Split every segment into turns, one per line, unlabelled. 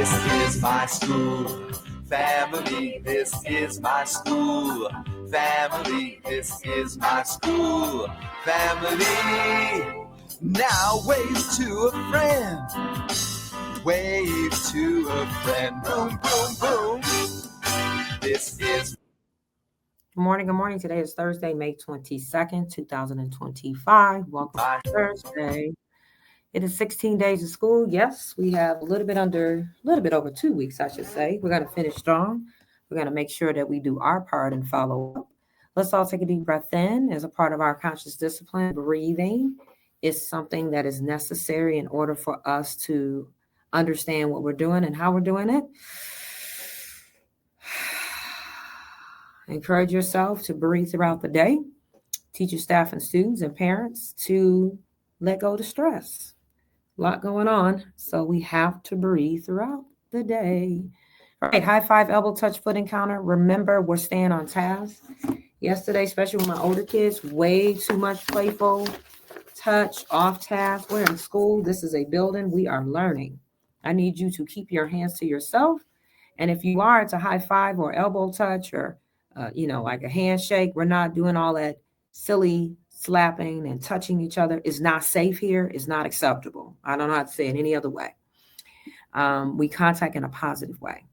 This is my school. Family, this is my school. Family, this is my school. Family. Now wave to a friend. Wave to a friend. Boom, boom, boom. This is.
Good morning. Good morning. Today is Thursday, May 22nd, 2025. Welcome to Thursday. It is 16 days of school. Yes, we have a little bit over 2 weeks, I should say. We're going to finish strong. We're going to make sure that we do our part and follow up. Let's all take a deep breath in as a part of our conscious discipline. Breathing is something that is necessary in order for us to understand what we're doing and how we're doing it. Encourage yourself to breathe throughout the day. Teach your staff and students and parents to let go of the stress. A lot going on, so we have to breathe throughout the day. All right, high five, elbow touch, foot encounter. Remember, we're staying on task. Yesterday, especially with my older kids, way too much playful touch, off task. We're in school. This is a building. We are learning. I need you to keep your hands to yourself. And if you are, it's a high five or elbow touch or, like a handshake. We're not doing all that silly slapping and touching each other. Is not safe here. Is not acceptable. I don't know how to say it any other way. We contact in a positive way.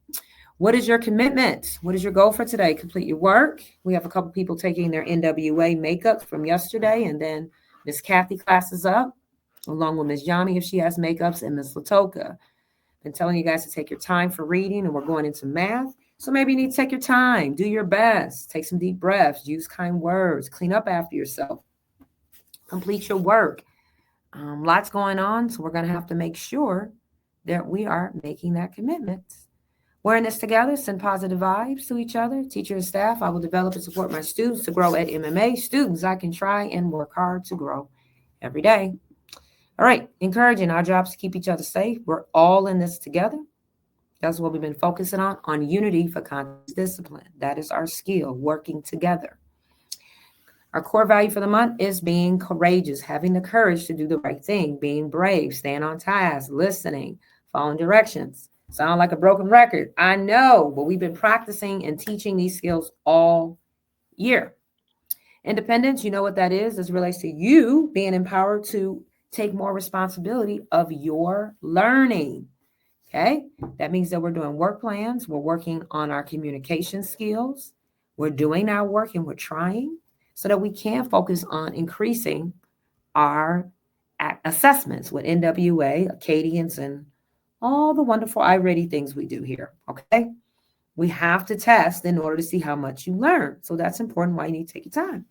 What is your commitment? What is your goal for today? Complete your work. We have a couple people taking their NWA makeup from yesterday, and then Miss Kathy class is up, along with Miss Yami if she has makeups, and Miss Latoka. Been telling you guys to take your time for reading, and we're going into math. So maybe you need to take your time, do your best, take some deep breaths, use kind words, clean up after yourself, complete your work. Lots going on, so we're going to have to make sure that we are making that commitment. We're in this together. Send positive vibes to each other. Teacher and staff, I will develop and support my students to grow at MMA. Students, I can try and work hard to grow every day. All right, encouraging. Our job is to keep each other safe. We're all in this together. That's what we've been focusing on unity for conscious discipline. That is our skill, working together. Our core value for the month is being courageous, having the courage to do the right thing, being brave, staying on task, listening, following directions. Sound like a broken record. I know, but we've been practicing and teaching these skills all year. Independence, you know what that is. This relates to you being empowered to take more responsibility of your learning. Okay, that means that we're doing work plans. We're working on our communication skills. We're doing our work and we're trying so that we can focus on increasing our assessments with NWA, Acadians, and all the wonderful iReady things we do here. Okay, we have to test in order to see how much you learn. So that's important why you need to take your time.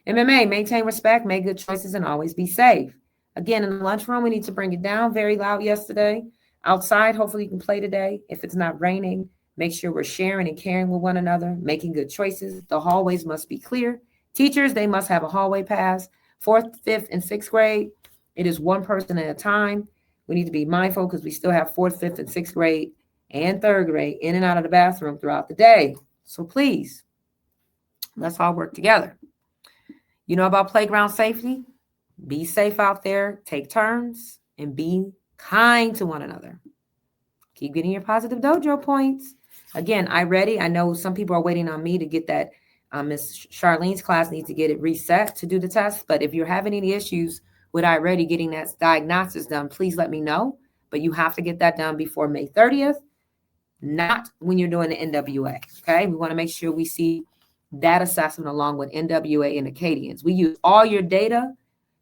MMA, maintain respect, make good choices, and always be safe. Again, in the lunchroom, we need to bring it down. Very loud yesterday. Outside, hopefully you can play today. If it's not raining, make sure we're sharing and caring with one another, making good choices. The hallways must be clear. Teachers, they must have a hallway pass. 4th, 5th, and 6th grade, it is one person at a time. We need to be mindful because we still have 4th, 5th, and 6th grade and 3rd grade in and out of the bathroom throughout the day. So please, let's all work together. You know about playground safety? Be safe out there, take turns, and be kind to one another. Keep getting your positive dojo points. Again, iReady. I know some people are waiting on me to get that. Miss Charlene's class needs to get it reset to do the test. But if you're having any issues with iReady getting that diagnosis done, please let me know. But you have to get that done before May 30th, not when you're doing the NWA. Okay, we want to make sure we see that assessment along with NWA and Acadians. We use all your data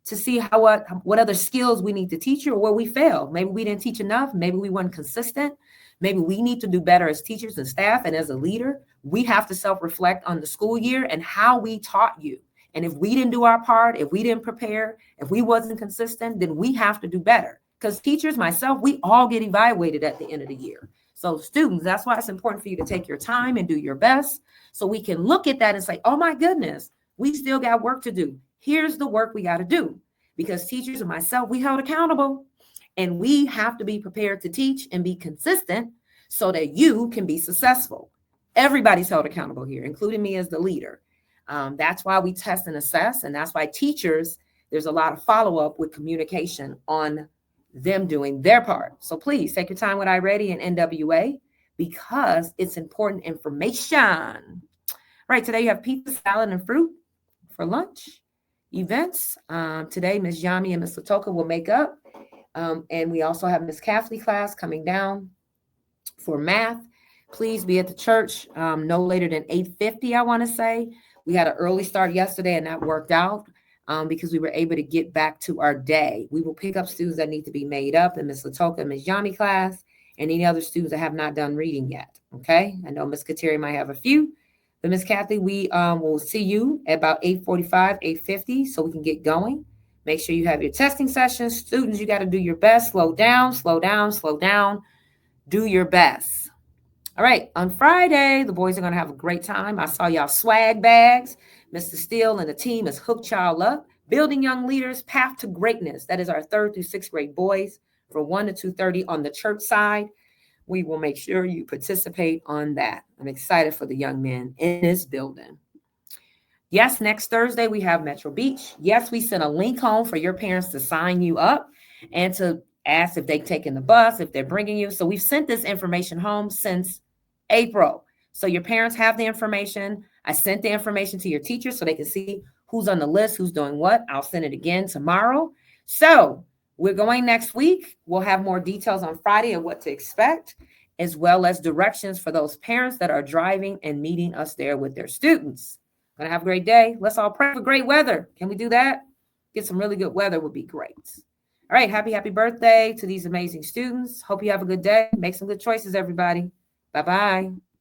to see what other skills we need to teach you or where we failed. Maybe we didn't teach enough. Maybe we weren't consistent. Maybe we need to do better as teachers and staff. And as a leader, we have to self-reflect on the school year and how we taught you. And if we didn't do our part, if we didn't prepare, if we wasn't consistent, then we have to do better. Because teachers, myself, we all get evaluated at the end of the year. So students, that's why it's important for you to take your time and do your best so we can look at that and say, oh my goodness, we still got work to do. Here's the work we got to do. Because teachers and myself, we held accountable and we have to be prepared to teach and be consistent so that you can be successful. Everybody's held accountable here, including me as the leader. That's why we test and assess. And that's why teachers, there's a lot of follow-up with communication on them doing their part. So please take your time with iReady and NWA because it's important information. All right, today you have pizza, salad, and fruit for lunch. Events. Today, Ms. Yami and Ms. Latoka will make up. And we also have Ms. Kathleen class coming down for math. Please be at the church no later than 8:50, I want to say. We had an early start yesterday, and that worked out because we were able to get back to our day. We will pick up students that need to be made up in Ms. Latoka and Ms. Yami class, and any other students that have not done reading yet. Okay, I know Ms. Kateri might have a few, but Ms. Kathy, we will see you at about 8:45, 8:50, so we can get going. Make sure you have your testing sessions. Students, you got to do your best. Slow down, slow down, slow down. Do your best. All right, on Friday, the boys are going to have a great time. I saw y'all swag bags. Mr. Steele and the team has hooked y'all up. Building Young Leaders, Path to Greatness. That is our 3rd through 6th grade boys from 1 to 2:30 on the church side. We will make sure you participate on that. I'm excited for the young men in this building. Yes, next Thursday, we have Metro Beach. Yes, we sent a link home for your parents to sign you up and to ask if they've taken the bus, if they're bringing you. So we've sent this information home since April. So your parents have the information. I sent the information to your teachers so they can see who's on the list, who's doing what. I'll send it again tomorrow. So we're going next week. We'll have more details on Friday of what to expect, as well as directions for those parents that are driving and meeting us there with their students. Gonna have a great day. Let's all pray for great weather. Can we do that? Get some really good weather would be great. All right, happy birthday to these amazing students. Hope you have a good day. Make some good choices, everybody. Bye-bye.